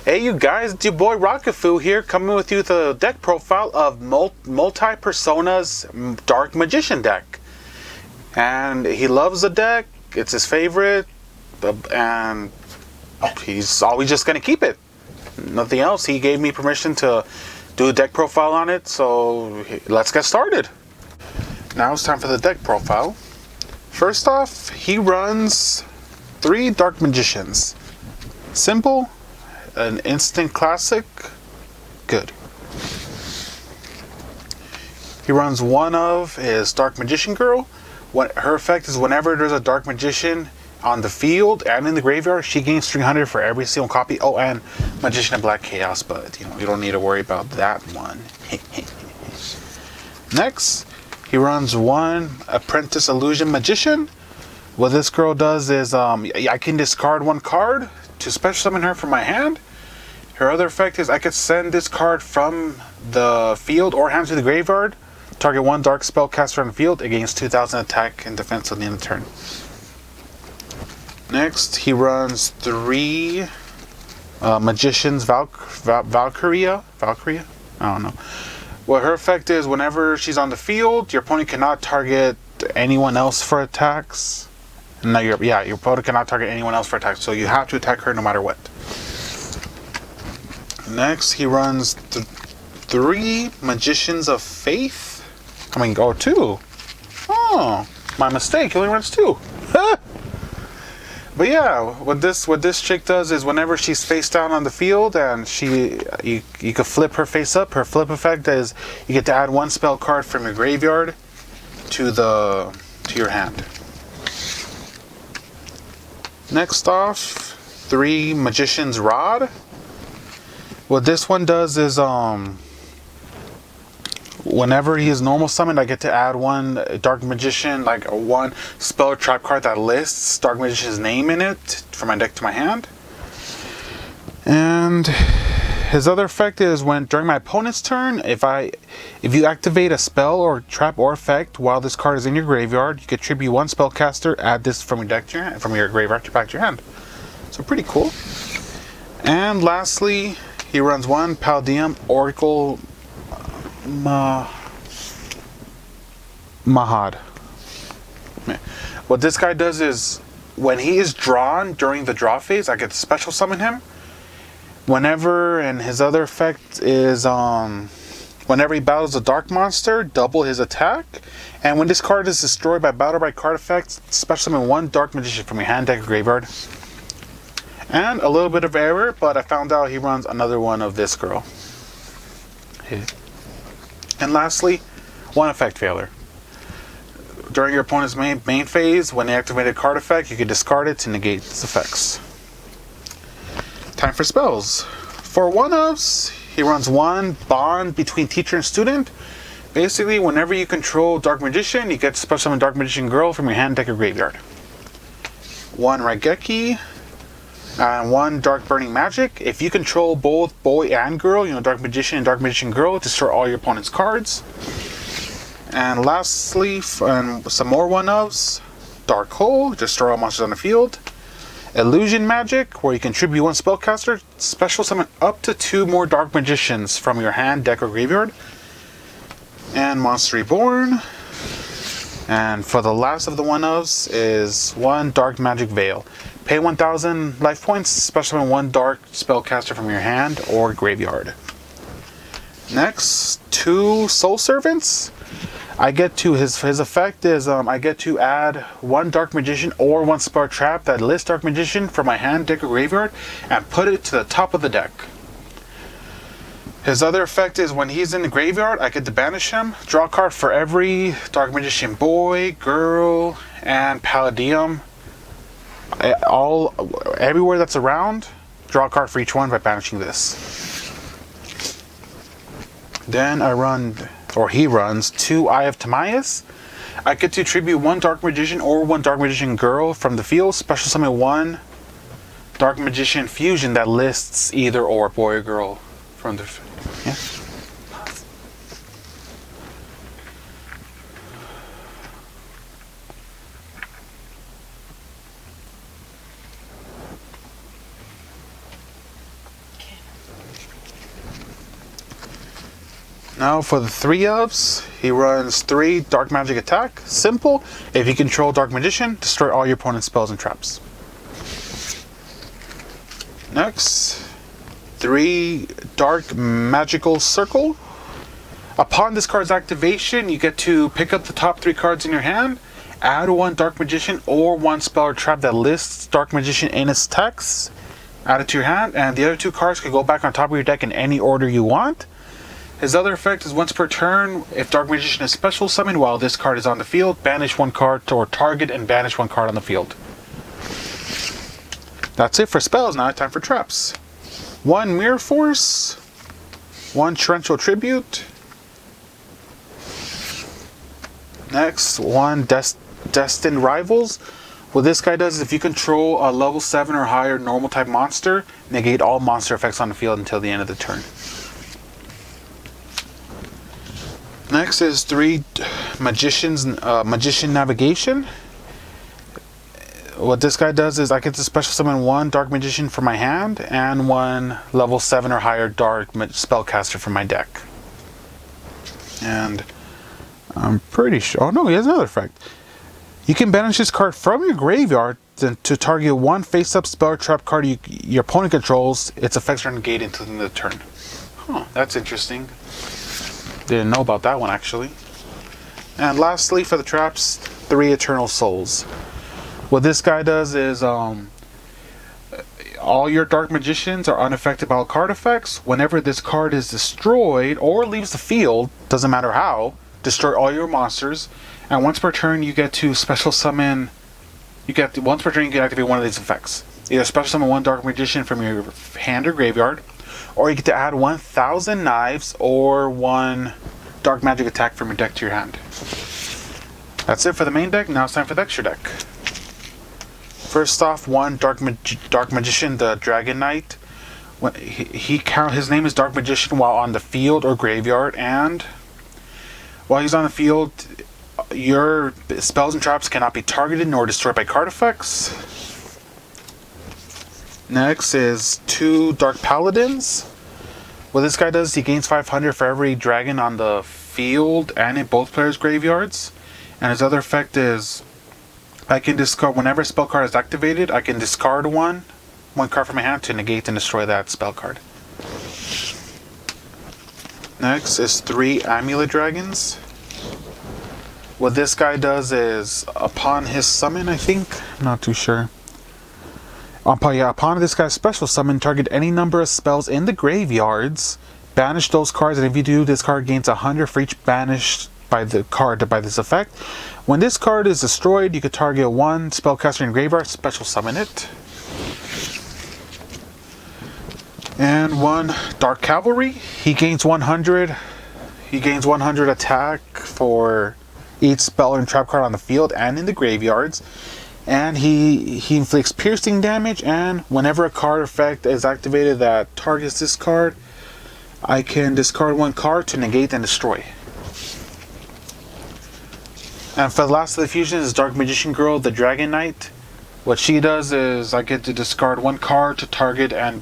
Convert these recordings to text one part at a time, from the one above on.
Hey you guys, it's your boy Rokket Foo here, coming with you with a deck profile of Multi-Persona's Dark Magician deck. And he loves the deck, it's his favorite, and he's always just going to keep it. Nothing else. He gave me permission to do a deck profile on it, so let's get started. Now it's time for the deck profile. First off, he runs 3 Dark Magicians. Simple, an instant classic, good. He runs one of his Dark Magician Girl. Her effect is whenever there's a Dark Magician on the field and in the graveyard, she gains 300 for every single copy. Oh, and Magician of Black Chaos, but you don't need to worry about that one. Next, he runs one Apprentice Illusion Magician. What this girl does is I can discard 1 card to special summon her from my hand. Her other effect is I could send this card from the field or hand to the graveyard. Target 1 dark spellcaster on the field. It gains 2,000 attack and defense on the end of the turn. Next, he runs 3 Magicians Valkyria? I don't know. Well, her effect is whenever she's on the field, your opponent cannot target anyone else for attacks. No, your opponent cannot target anyone else for attacks, so you have to attack her no matter what. Next, he runs 3 Magicians of Faith. 2. Oh, my mistake. He only runs 2. But yeah, what this chick does is whenever she's face down on the field and you can flip her face up. Her flip effect is you get to add 1 spell card from your graveyard to your hand. Next off, 3 Magician's Rod. What this one does is whenever he is normal summoned, I get to add 1 Dark Magician, like 1 spell trap card that lists Dark Magician's name in it from my deck to my hand. And his other effect is when during my opponent's turn, if you activate a spell or trap or effect while this card is in your graveyard, you contribute 1 spellcaster, add this from your deck to your hand, from your graveyard back to your hand. So pretty cool. And lastly, he runs 1 Paldeum Oracle Mahad. What this guy does is when he is drawn during the draw phase, I get to special summon him. And his other effect is whenever he battles a dark monster, double his attack. And when this card is destroyed by battle by card effects, special summon 1 Dark Magician from your hand, deck, or graveyard. And a little bit of error, but I found out he runs another one of this girl. And lastly, 1 effect failure. During your opponent's main phase, when they activate a card effect, you can discard it to negate its effects. Time for spells. For 1-ofs, he runs 1 Bond between teacher and student. Basically, whenever you control Dark Magician, you get to special summon Dark Magician Girl from your hand, deck, or graveyard. 1 Raigeki. And 1 Dark Burning Magic. If you control both boy and girl, Dark Magician and Dark Magician Girl, destroy all your opponent's cards. And lastly, some more 1-ofs. Dark Hole, destroy all monsters on the field. Illusion Magic, where you contribute 1 spellcaster, special summon up to 2 more Dark Magicians from your hand, deck, or graveyard. And Monster Reborn. And for the last of the 1-ofs is 1 Dark Magic Veil. Pay 1,000 life points, special summon 1 dark spellcaster from your hand or graveyard. Next, 2 Soul Servants. I get to his effect is I get to add 1 Dark Magician or 1 spell trap that lists Dark Magician from my hand, deck, or graveyard and put it to the top of the deck. His other effect is when he's in the graveyard, I get to banish him, draw a card for every Dark Magician boy, girl, and Palladium. Everywhere that's around, draw a card for each one by banishing this. Then he runs 2 Eye of Timaeus. I get to tribute 1 Dark Magician or 1 Dark Magician Girl from the field, special summon 1 Dark Magician Fusion that lists either or boy or girl from the Now for the 3-ofs, he runs 3 Dark Magic attack. Simple. If you control Dark Magician, destroy all your opponent's spells and traps. Next, 3 Dark Magical Circle. Upon this card's activation, you get to pick up the top 3 cards in your hand, add 1 Dark Magician or 1 spell or trap that lists Dark Magician in its text, add it to your hand, and the other 2 cards can go back on top of your deck in any order you want. His other effect is once per turn, if Dark Magician is special summoned while this card is on the field, banish 1 card or target and banish 1 card on the field. That's it for spells. Now it's time for traps. 1 Mirror Force, 1 Torrential Tribute. Next, 1 Destined Rivals. What this guy does is if you control a level 7 or higher normal type monster, negate all monster effects on the field until the end of the turn. Next is 3 Magician Navigation. What this guy does is I get to special summon 1 Dark Magician from my hand and 1 level 7 or higher Dark Spellcaster from my deck. And I'm pretty sure... Oh no, he has another effect. You can banish this card from your graveyard to target 1 face-up spell or trap card your opponent controls. Its effects are negated until the end of the turn. Huh, that's interesting. Didn't know about that one actually. And lastly, for the traps, 3 Eternal Souls. What this guy does is all your Dark Magicians are unaffected by all card effects. Whenever this card is destroyed or leaves the field, doesn't matter how, destroy all your monsters. And once per turn, you get to special summon. Once per turn, you can activate one of these effects. Either special summon 1 Dark Magician from your hand or graveyard, or you get to add 1,000 Knives or 1 Dark Magic attack from your deck to your hand. That's it for the main deck. Now it's time for the extra deck. First off, 1 Dark Magician, the Dragon Knight. When his name is Dark Magician while on the field or graveyard, and while he's on the field, your spells and traps cannot be targeted nor destroyed by card effects. Next is 2 Dark Paladins. What this guy does, he gains 500 for every dragon on the field and in both players' graveyards. And his other effect is, I can discard, whenever a spell card is activated, I can discard one card from my hand to negate and destroy that spell card. Next is 3 Amulet Dragons. What this guy does is, upon his summon, I think, I'm not too sure. Upon this guy's special summon, target any number of spells in the graveyards, banish those cards, and if you do, this card gains 100 for each banished by the card by this effect. When this card is destroyed, you could target 1 spellcaster in your graveyard, special summon it. And 1 Dark Cavalry. He gains 100. He gains 100 attack for each spell and trap card on the field and in the graveyards. And he inflicts piercing damage, and whenever a card effect is activated that targets this card, I can discard 1 card to negate and destroy. And for the last of the fusions is Dark Magician Girl, the Dragon Knight. What she does is I get to discard 1 card to target 1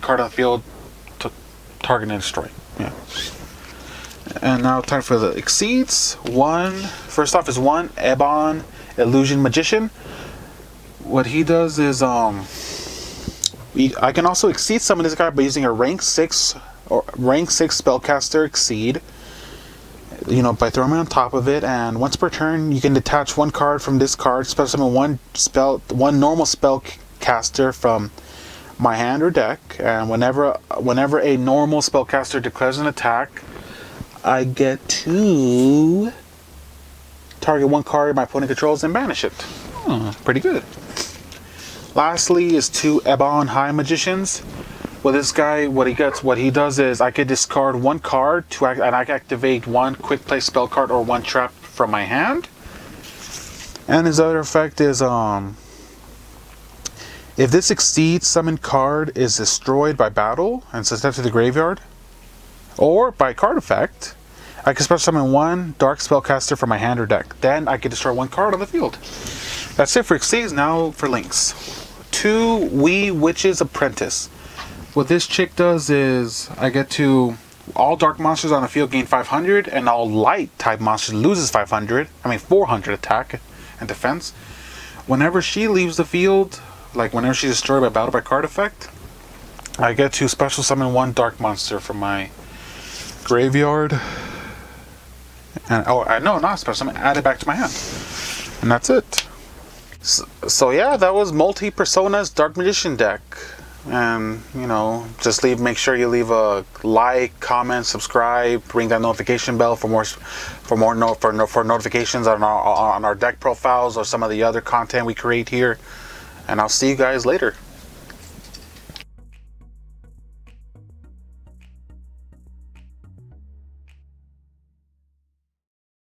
card on the field to target and destroy. Yeah. And now time for the exceeds. First off is 1 Ebon Illusion Magician. What he does is I can also exceed summon this guy by using a rank 6 spellcaster exceed. By throwing it on top of it, and once per turn you can detach 1 card from this card, special summon 1 normal spellcaster from my hand or deck, and whenever a normal spellcaster declares an attack, I get to target 1 card my opponent controls and banish it. Pretty good. Lastly is 2 Ebon High Magicians. Well, this guy, what he does is I could discard 1 card and I can activate 1 quick play spell card or 1 trap from my hand. And his other effect is if this exceeds summoned card is destroyed by battle and sent to the graveyard, or by card effect, I can special summon 1 dark spellcaster from my hand or deck. Then I can destroy 1 card on the field. That's it for exceeds. Now for links. 2 Wee Witch's Apprentice. What this chick does is I get to All dark monsters on the field gain 500, and all light type monsters loses 400 attack and defense. Whenever she leaves the field, like whenever she's destroyed by battle by card effect, I get to special summon one dark monster from my graveyard. And no, not special summon, add it back to my hand. And that's it. So yeah, that was Multi-Personas Dark Magician deck. And just make sure you leave a like, comment, subscribe, ring that notification bell for notifications on our deck profiles or some of the other content we create here. And I'll see you guys later.